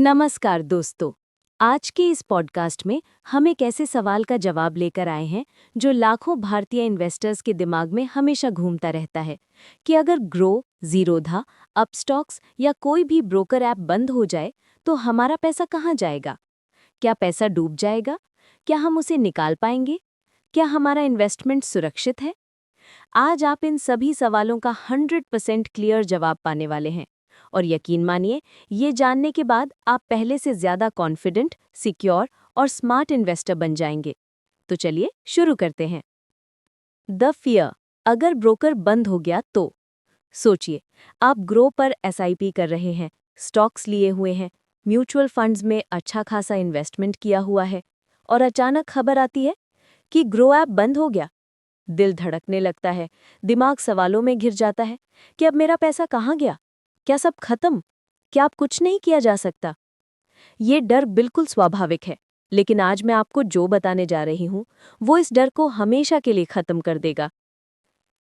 नमस्कार दोस्तों। आज के इस पॉडकास्ट में हम एक ऐसे सवाल का जवाब लेकर आए हैं जो लाखों भारतीय इन्वेस्टर्स के दिमाग में हमेशा घूमता रहता है कि अगर ग्रो, जीरोधा, अपस्टॉक्स या कोई भी ब्रोकर ऐप बंद हो जाए तो हमारा पैसा कहाँ जाएगा? क्या पैसा डूब जाएगा? क्या हम उसे निकाल पाएंगे? क्या हमारा इन्वेस्टमेंट सुरक्षित है? आज आप इन सभी सवालों का 100% क्लियर जवाब पाने वाले हैं। और यकीन मानिए, ये जानने के बाद आप पहले से ज़्यादा कॉन्फिडेंट, सिक्योर और स्मार्ट इन्वेस्टर बन जाएंगे। तो चलिए शुरू करते हैं। द फियर, अगर ब्रोकर बंद हो गया तो सोचिए, आप ग्रो पर एसआईपी कर रहे हैं, स्टॉक्स लिए हुए हैं, म्यूचुअल फंड्स में अच्छा खासा इन्वेस्टमेंट किया हुआ है, और अचानक खबर आती है कि ग्रो ऐप बंद हो गया। दिल धड़कने लगता है, दिमाग सवालों में घिर जाता है कि अब मेरा पैसा कहाँ गया? क्या सब खत्म? क्या अब कुछ नहीं किया जा सकता? ये डर बिल्कुल स्वाभाविक है, लेकिन आज मैं आपको जो बताने जा रही हूँ, वो इस डर को हमेशा के लिए खत्म कर देगा।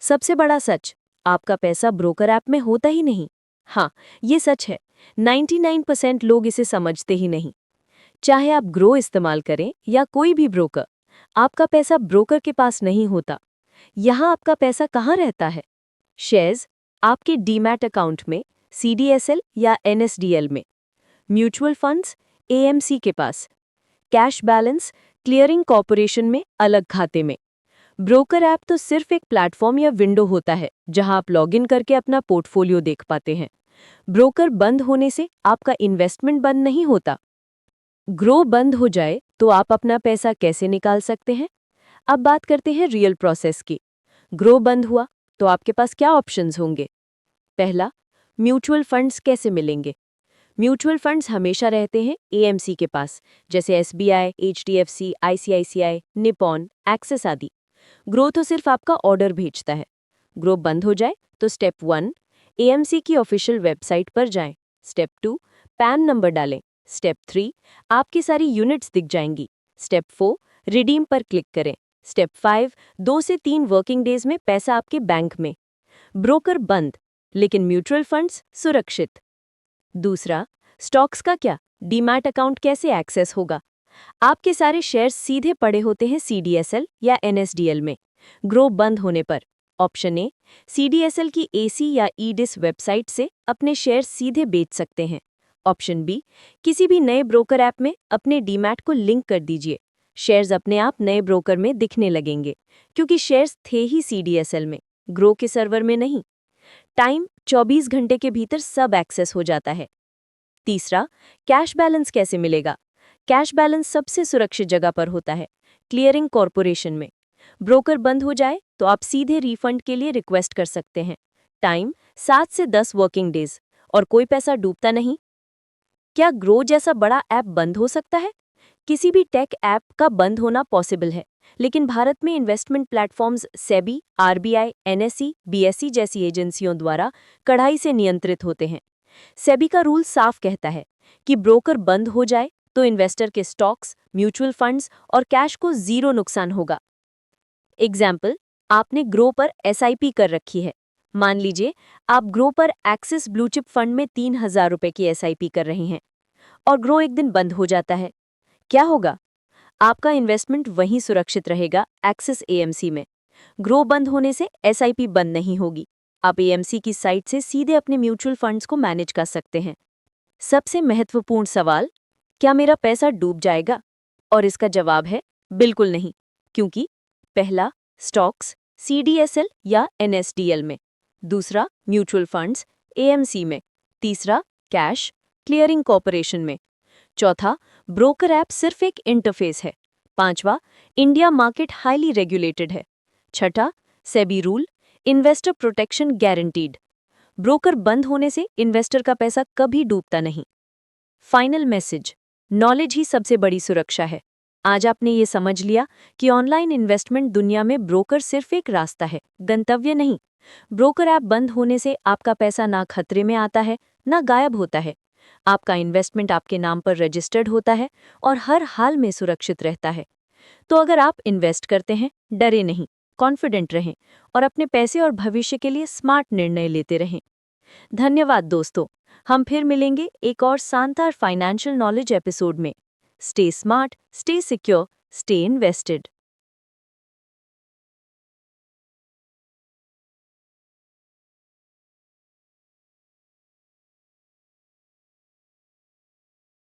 सबसे बड़ा सच, आपका पैसा ब्रोकर ऐप में होता ही नहीं। हाँ, ये सच है। 99% लोग इसे समझते ही नहीं। चाहे आप ग्रो इस्तेमाल करें या कोई भी ब्रोकर, आपका पैसा ब्रोकर के पास नहीं होता। यहाँ आपका पैसा कहाँ रहता है? शेयर्स, आपके डीमैट अकाउंट में, सीडीएसएल या एनएसडीएल में, म्यूचुअल फंड्स, एएमसी के पास, कैश बैलेंस, क्लियरिंग कॉर्पोरेशन में अलग खाते में। ब्रोकर ऐप तो सिर्फ एक प्लेटफॉर्म या विंडो होता है जहां आप लॉगिन करके अपना पोर्टफोलियो देख पाते हैं। ब्रोकर बंद होने से आपका इन्वेस्टमेंट बंद नहीं होता। ग्रो बंद हो जाए तो आप अपना पैसा कैसे निकाल सकते हैं? अब बात करते हैं रियल प्रोसेस की। ग्रो बंद हुआ तो आपके पास क्या ऑप्शंस होंगे? पहला, म्यूचुअल फंड्स कैसे मिलेंगे? म्यूचुअल फंड्स हमेशा रहते हैं एएमसी के पास, जैसे SBI, HDFC, ICICI, Nippon, axis आदि। ग्रो तो सिर्फ आपका ऑर्डर भेजता है। ग्रो बंद हो जाए तो स्टेप 1, एएमसी की ऑफिशियल वेबसाइट पर जाएं। स्टेप 2, पैन नंबर डालें। स्टेप 3, आपकी सारी यूनिट्स दिख जाएंगी। स्टेप 4, रिडीम पर क्लिक करें। स्टेप 5, 2 से 3 वर्किंग डेज में पैसा आपके बैंक में। ब्रोकर बंद, लेकिन म्यूचुअल फंड्स सुरक्षित। दूसरा, स्टॉक्स का क्या? डीमैट अकाउंट कैसे एक्सेस होगा? आपके सारे शेयर्स सीधे पड़े होते हैं सीडीएसएल या एनएसडीएल में। ग्रो बंद होने पर ऑप्शन ए, सीडीएसएल की एसी या ईडिस वेबसाइट से अपने शेयर्स सीधे बेच सकते हैं। ऑप्शन बी, किसी भी नए ब्रोकर ऐप में अपने डीमैट को लिंक कर दीजिए। शेयर्स अपने आप नए ब्रोकर में दिखने लगेंगे, क्योंकि शेयर्स थे ही सीडीएसएल में, ग्रो के सर्वर में नहीं। टाइम 24 घंटे के भीतर सब एक्सेस हो जाता है। तीसरा, कैश बैलेंस कैसे मिलेगा? कैश बैलेंस सबसे सुरक्षित जगह पर होता है, क्लियरिंग कॉर्पोरेशन में। ब्रोकर बंद हो जाए तो आप सीधे रिफंड के लिए रिक्वेस्ट कर सकते हैं। टाइम 7 से 10 वर्किंग डेज, और कोई पैसा डूबता नहीं। क्या ग्रो जैसा बड़ा ऐप बंद हो सकता है? किसी भी टेक ऐप का बंद होना पॉसिबल है, लेकिन भारत में investment platforms SEBI, RBI, NSE, BSE जैसी एजेंसियों द्वारा कड़ाई से नियंत्रित होते हैं। सेबी का रूल साफ कहता है कि ब्रोकर बंद हो जाए तो इन्वेस्टर के स्टॉक्स, म्यूचुअल फंड्स और कैश को जीरो नुकसान होगा। एग्जाम्पल, आपने ग्रो पर एसआईपी कर रखी है। मान लीजिए आप ग्रो पर एक्सिस ब्लू चिप फंड में 3,000 रुपए की एसआईपी कर रहे हैं और ग्रो एक दिन बंद हो जाता है। क्या होगा? आपका इन्वेस्टमेंट वहीं सुरक्षित रहेगा, एक्सिस एएमसी में। ग्रो बंद होने से एसआईपी बंद नहीं होगी। आप एएमसी की साइट से सीधे अपने म्यूचुअल फंड्स को मैनेज कर सकते हैं। सबसे महत्वपूर्ण सवाल, क्या मेरा पैसा डूब जाएगा? और इसका जवाब है बिल्कुल नहीं, क्योंकि पहला, स्टॉक्स, सीडीएसएल या एनएसडीएल में। दूसरा, म्यूचुअल फंड्स, एएमसी में। तीसरा, कैश, क्लियरिंग कॉर्पोरेशन में। चौथा, ब्रोकर ऐप सिर्फ एक इंटरफेस है। पांचवा, इंडिया मार्केट हाईली रेगुलेटेड है। छठा, SEBI rule, investor protection guaranteed. Broker बंद होने से इन्वेस्टर का पैसा कभी डूबता नहीं। फाइनल मैसेज, नॉलेज ही सबसे बड़ी सुरक्षा है। आज आपने ये समझ लिया कि ऑनलाइन इन्वेस्टमेंट दुनिया में ब्रोकर सिर्फ एक रास्ता है, गंतव्य नहीं। ब्रोकर ऐप बंद होने से आपका पैसा ना खतरे में आता है, ना गायब होता है। आपका इन्वेस्टमेंट आपके नाम पर रजिस्टर्ड होता है और हर हाल में सुरक्षित रहता है। तो अगर आप इन्वेस्ट करते हैं, डरे नहीं, कॉन्फिडेंट रहें और अपने पैसे और भविष्य के लिए स्मार्ट निर्णय लेते रहें। धन्यवाद दोस्तों। हम फिर मिलेंगे एक और शानदार फाइनेंशियल नॉलेज एपिसोड में। Stay smart, stay secure, stay invested.